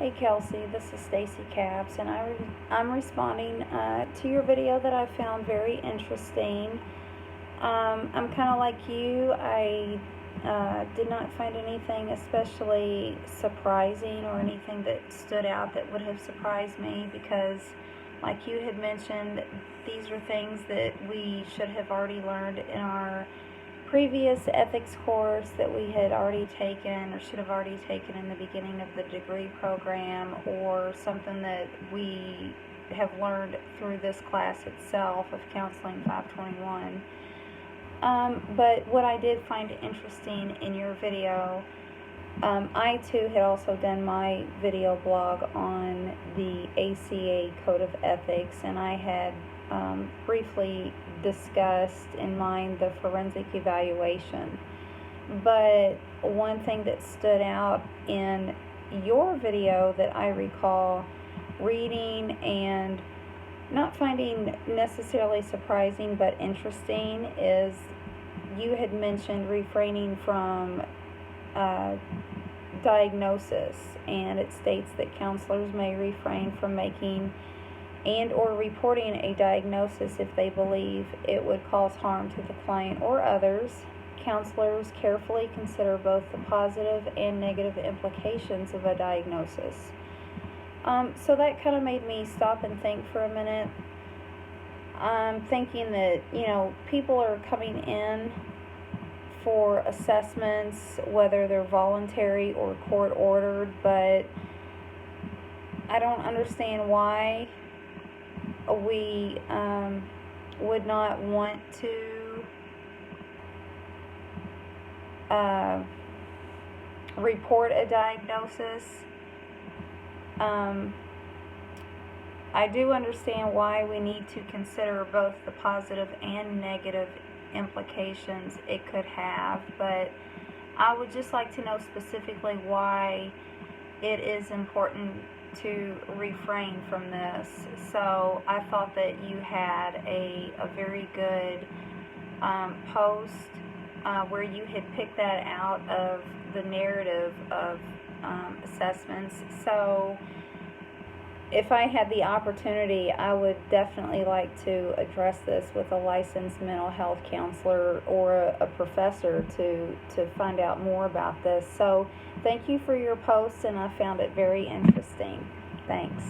Hey Kelsey, this is Stacy Caps, and I'm responding to your video that I found very interesting. I'm kind of like you. I did not find anything especially surprising or anything that stood out that would have surprised me because, like you had mentioned, these are things that we should have already learned in our previous ethics course that we had already taken or should have already taken in the beginning of the degree program, or something that we have learned through this class itself of Counseling 521. But what I did find interesting in your video, I too had also done my video blog on the ACA Code of Ethics, and I had briefly discussed in mind the forensic evaluation. But one thing that stood out in your video that I recall reading and not finding necessarily surprising but interesting is you had mentioned refraining from diagnosis, and it states that counselors may refrain from making and or reporting a diagnosis if they believe it would cause harm to the client or others. Counselors carefully consider both the positive and negative implications of a diagnosis. So that kind of made me stop and think for a minute. I'm thinking that, people are coming in for assessments, whether they're voluntary or court ordered, but I don't understand why we would not want to report a diagnosis. I do understand why we need to consider both the positive and negative implications it could have, but I would just like to know specifically why it is important to refrain from this. So I thought that you had a very good post where you had picked that out of the narrative of assessments. So if I had the opportunity, I would definitely like to address this with a licensed mental health counselor or a professor to find out more about this. So thank you for your post, and I found it very interesting. Thanks.